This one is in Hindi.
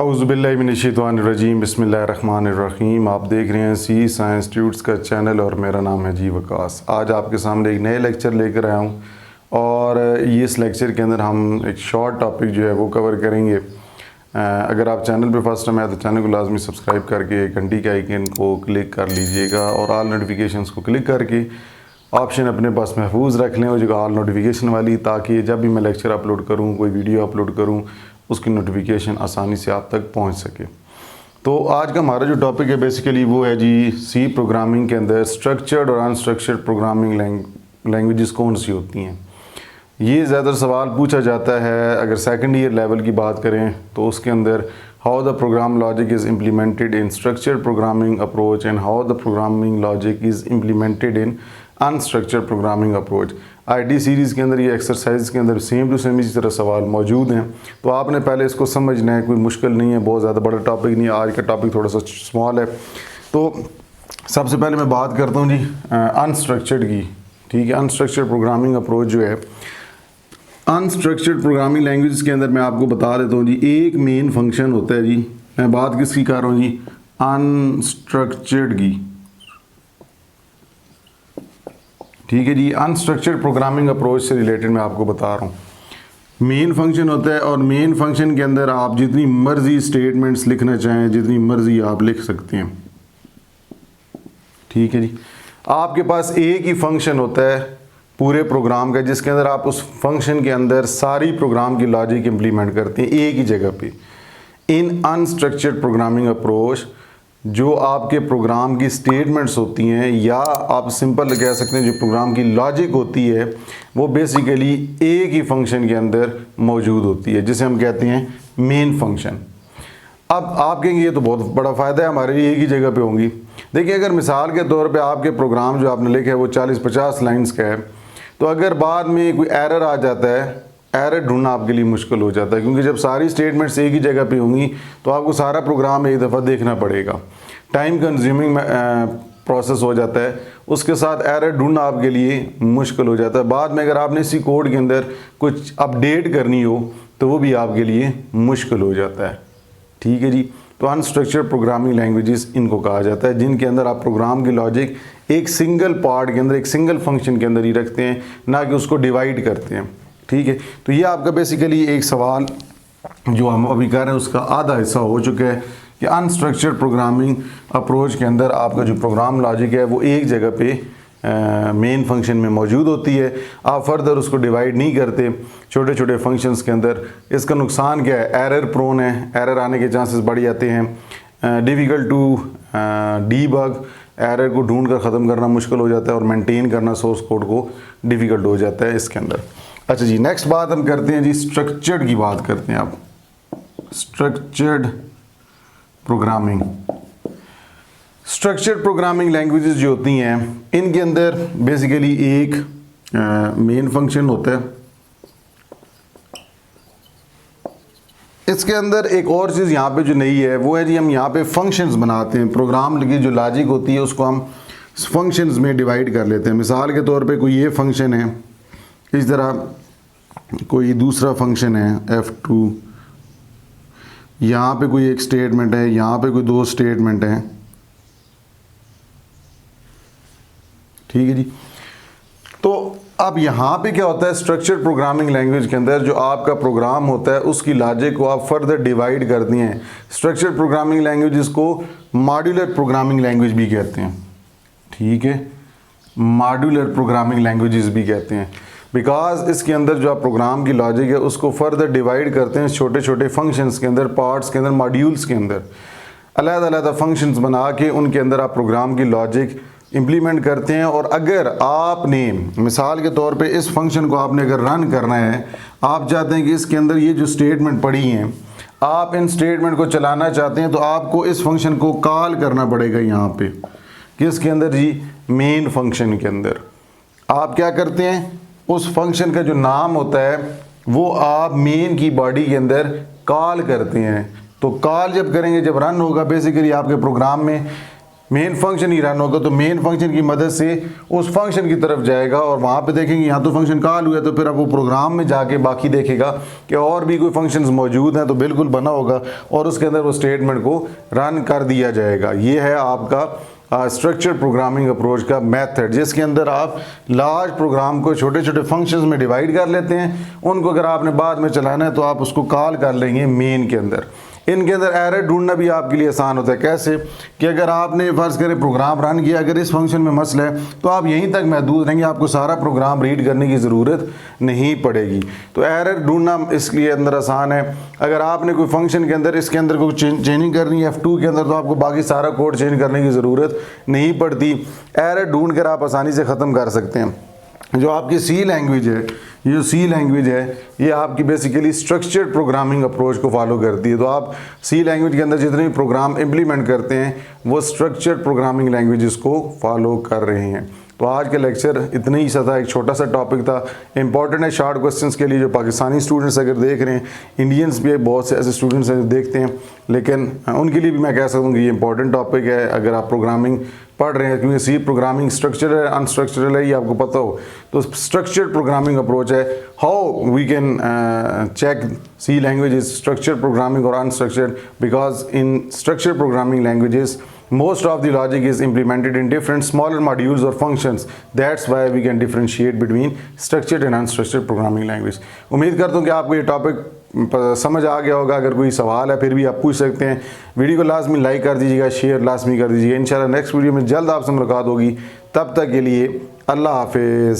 औज़ुबिल्लाहिमिनश्शैतानिर्रजीम बिस्मिल्लाहिर्रहमानिर्रहीम। आप देख रहे हैं सी साइंस ट्यूट्स का चैनल और मेरा नाम है जी वकास। आज आपके सामने एक नए लेक्चर लेकर आया हूँ और इस लेक्चर के अंदर हम एक शॉर्ट टॉपिक जो है वो कवर करेंगे। अगर आप चैनल पे फर्स्ट टाइम आए तो चैनल को लाजमी सब्सक्राइब करके घंटी के आइकन को क्लिक कर लीजिएगा और ऑल नोटिफिकेशंस को क्लिक करके ऑप्शन अपने पास महफूज रख लें, वो जो ऑल नोटिफिकेशन वाली, ताकि जब भी मैं लेक्चर अपलोड करूँ, कोई वीडियो अपलोड करूँ, उसकी नोटिफिकेशन आसानी से आप तक पहुंच सके। तो आज का हमारा जो टॉपिक है बेसिकली वो है जी सी प्रोग्रामिंग के अंदर स्ट्रक्चर्ड और अनस्ट्रक्चर्ड प्रोग्रामिंग लैंग्वेजेस कौन सी होती हैं। ये ज़्यादा सवाल पूछा जाता है। अगर सेकंड ईयर लेवल की बात करें तो उसके अंदर how the program logic is implemented in structured programming approach and how the programming logic is implemented in unstructured programming approach. IT series के अंदर ये एक्सरसाइज के अंदर सेम टू सेम इसी तरह सवाल मौजूद हैं। तो आपने पहले इसको समझना है, कोई मुश्किल नहीं है, बहुत ज़्यादा बड़ा टॉपिक नहीं है। आज का टॉपिक थोड़ा सा स्मॉल है। तो सबसे पहले मैं बात करता हूँ जी अनस्ट्रक्चर्ड की। ठीक है, अनस्ट्रक्चर्ड प्रोग्रामिंग अप्रोच जो है, अनस्ट्रक्चर्ड प्रोग्रामिंग लैंग्वेज के अंदर मैं आपको बता देता हूँ जी, एक मेन फंक्शन होता है जी। मैं बात किसकी कर रहा हूँ जी, अनस्ट्रक्चर्ड की। ठीक है जी, अनस्ट्रक्चर्ड प्रोग्रामिंग अप्रोच से रिलेटेड मैं आपको बता रहा हूँ। मेन फंक्शन होता है और मेन फंक्शन के अंदर आप जितनी मर्जी स्टेटमेंट्स लिखना चाहें, जितनी मर्जी आप लिख सकते हैं। ठीक है जी, आपके पास एक ही फंक्शन होता है पूरे प्रोग्राम का, जिसके अंदर आप उस फंक्शन के अंदर सारी प्रोग्राम की लॉजिक इंप्लीमेंट करते हैं एक ही जगह पे। इन अनस्ट्रक्चर्ड प्रोग्रामिंग अप्रोच जो आपके प्रोग्राम की स्टेटमेंट्स होती हैं, या आप सिंपल कह सकते हैं जो प्रोग्राम की लॉजिक होती है, वो बेसिकली एक ही फंक्शन के अंदर मौजूद होती है, जिसे हम कहते हैं मेन फंक्शन। अब आप कहेंगे ये तो बहुत बड़ा फ़ायदा है, हमारे लिए एक ही जगह पे होंगी। देखिए, अगर मिसाल के तौर पे आपके प्रोग्राम जो आपने लिखा है वो 40-50 लाइन्स का है, तो अगर बाद में कोई एरर आ जाता है, एरर ढूंढना आपके लिए मुश्किल हो जाता है, क्योंकि जब सारी स्टेटमेंट्स एक ही जगह पे होंगी तो आपको सारा प्रोग्राम एक दफ़ा देखना पड़ेगा। टाइम कंज्यूमिंग प्रोसेस हो जाता है, उसके साथ एरर ढूंढना आपके लिए मुश्किल हो जाता है। बाद में अगर आपने इसी कोड के अंदर कुछ अपडेट करनी हो तो वो भी आपके लिए मुश्किल हो जाता है। ठीक है जी, तो अनस्ट्रक्चर्ड प्रोग्रामिंग लैंग्वेजेस इनको कहा जाता है, जिनके अंदर आप प्रोग्राम की लॉजिक एक सिंगल पार्ट के अंदर, एक सिंगल फंक्शन के अंदर ही रखते हैं, ना कि उसको डिवाइड करते हैं। ठीक है, तो ये आपका बेसिकली एक सवाल जो हम अभी कर रहे हैं उसका आधा हिस्सा हो चुका है कि अनस्ट्रक्चर्ड प्रोग्रामिंग अप्रोच के अंदर आपका जो प्रोग्राम लॉजिक है वो एक जगह पे मेन फंक्शन में मौजूद होती है। आप फर्दर उसको डिवाइड नहीं करते छोटे छोटे फंक्शंस के अंदर। इसका नुकसान क्या है, एरर प्रोन है, एरर आने के चांसेस बढ़ जाते हैं। डिफ़िकल्ट टू डीबग, एरर को ढूंढ कर ख़त्म करना मुश्किल हो जाता है और मेंटेन करना सोर्स कोड को डिफ़िकल्ट हो जाता है इसके अंदर। अच्छा जी, नेक्स्ट बात हम करते हैं जी स्ट्रक्चर्ड की बात करते हैं। आप structured programming, structured programming languages जो होती हैं, इनके अंदर बेसिकली एक मेन फंक्शन होता है। इसके अंदर एक और चीज़ यहाँ पे जो नई है वो है जी, हम यहाँ पे फंक्शंस बनाते हैं। प्रोग्राम की जो लॉजिक होती है उसको हम फंक्शंस में डिवाइड कर लेते हैं। मिसाल के तौर पे कोई ये फंक्शन है, इस तरह कोई दूसरा फंक्शन है F2, यहाँ पे कोई एक स्टेटमेंट है, यहाँ पे कोई दो स्टेटमेंट हैं। ठीक है जी, तो अब यहाँ पे क्या होता है, स्ट्रक्चर्ड प्रोग्रामिंग लैंग्वेज के अंदर जो आपका प्रोग्राम होता है उसकी लॉजिक को आप फर्दर डिवाइड करती हैं। स्ट्रक्चर्ड प्रोग्रामिंग लैंग्वेज को मॉड्यूलर प्रोग्रामिंग लैंग्वेज भी कहते हैं। ठीक है, मॉड्यूलर प्रोग्रामिंग लैंग्वेजेस भी कहते हैं, बिकॉज इसके अंदर जो आप प्रोग्राम की लॉजिक है उसको फर्दर डिवाइड करते हैं छोटे छोटे फंक्शंस के अंदर, पार्ट्स के अंदर, मॉड्यूल्स के अंदर, अलग-अलग फंक्शंस बना के उनके अंदर आप प्रोग्राम की लॉजिक इम्प्लीमेंट करते हैं। और अगर आपने मिसाल के तौर पे इस फंक्शन को आपने अगर रन करना है, आप चाहते हैं कि इसके अंदर ये जो स्टेटमेंट पड़ी हैं, आप इन स्टेटमेंट को चलाना चाहते हैं, तो आपको इस फंक्शन को कॉल करना पड़ेगा यहाँ पे, किसके अंदर जी, मेन फंक्शन के अंदर। आप क्या करते हैं, उस फंक्शन का जो नाम होता है वो आप मेन की बॉडी के अंदर कॉल करते हैं। तो कॉल जब करेंगे, जब रन होगा, बेसिकली आपके प्रोग्राम में मेन फंक्शन ही रन होगा तो मेन फंक्शन की मदद से उस फंक्शन की तरफ जाएगा और वहाँ पे देखेंगे यहाँ तो फंक्शन कॉल हुआ है, तो फिर अब वो प्रोग्राम में जाके बाकी देखेगा कि और भी कोई फंक्शंस मौजूद हैं तो बिल्कुल बना होगा और उसके अंदर वो स्टेटमेंट को रन कर दिया जाएगा। ये है आपका स्ट्रक्चर्ड प्रोग्रामिंग अप्रोच का मेथड, जिसके अंदर आप लार्ज प्रोग्राम को छोटे छोटे फंक्शंस में डिवाइड कर लेते हैं। उनको अगर आपने बाद में चलाना है तो आप उसको कॉल कर लेंगे मेन के अंदर। इनके अंदर एरर ढूंढना भी आपके लिए आसान होता है। कैसे कि अगर आपने फ़र्ज़ करें प्रोग्राम रन किया, अगर इस फंक्शन में मसला है तो आप यहीं तक महदूद रहेंगे, आपको सारा प्रोग्राम रीड करने की ज़रूरत नहीं पड़ेगी। तो एरर ढूंढना इसलिए अंदर आसान है। अगर आपने कोई फंक्शन के अंदर इसके अंदर कोई चेंजिंग करनी है F2 के अंदर, तो आपको बाकी सारा कोड चेंज करने की ज़रूरत नहीं पड़ती। एरर ढूंढ कर आप आसानी से ख़त्म कर सकते हैं। जो आपकी सी लैंग्वेज है, ये जो सी लैंग्वेज है ये आपकी बेसिकली स्ट्रक्चर्ड प्रोग्रामिंग अप्रोच को फॉलो करती है। तो आप सी लैंग्वेज के अंदर जितने भी प्रोग्राम इम्प्लीमेंट करते हैं वो स्ट्रक्चर्ड प्रोग्रामिंग लैंग्वेजेस को फॉलो कर रहे हैं। तो आज का लेक्चर इतना ही सा था, एक छोटा सा टॉपिक था, इंपॉर्टेंट है शॉर्ट क्वेश्चंस के लिए। जो पाकिस्तानी स्टूडेंट्स अगर देख रहे हैं, इंडियंस भी बहुत से ऐसे स्टूडेंट्स हैं जो देखते हैं, लेकिन उनके लिए भी मैं कह सकता हूँ कि ये इंपॉर्टेंट टॉपिक है अगर आप प्रोग्रामिंग पढ़ रहे हैं, क्योंकि सी प्रोग्रामिंग स्ट्रक्चरल है अनस्ट्रक्चरल है ये आपको पता हो। तो स्ट्रक्चर्ड प्रोग्रामिंग अप्रोच है, how we can check C language is structured programming और unstructured, because in structured programming languages most of the logic is implemented in different smaller modules or functions. That's why we can differentiate between structured and unstructured programming language. उम्मीद करता हूँ कि आपको ये टॉपिक समझ आ गया होगा। अगर कोई सवाल है फिर भी आप पूछ सकते हैं। वीडियो को लाजमी लाइक कर दीजिएगा, शेयर लाजमी कर दीजिएगा। इंशाल्लाह नेक्स्ट वीडियो में जल्द आपसे मुलाकात होगी। तब तक के लिए अल्लाह हाफिज़।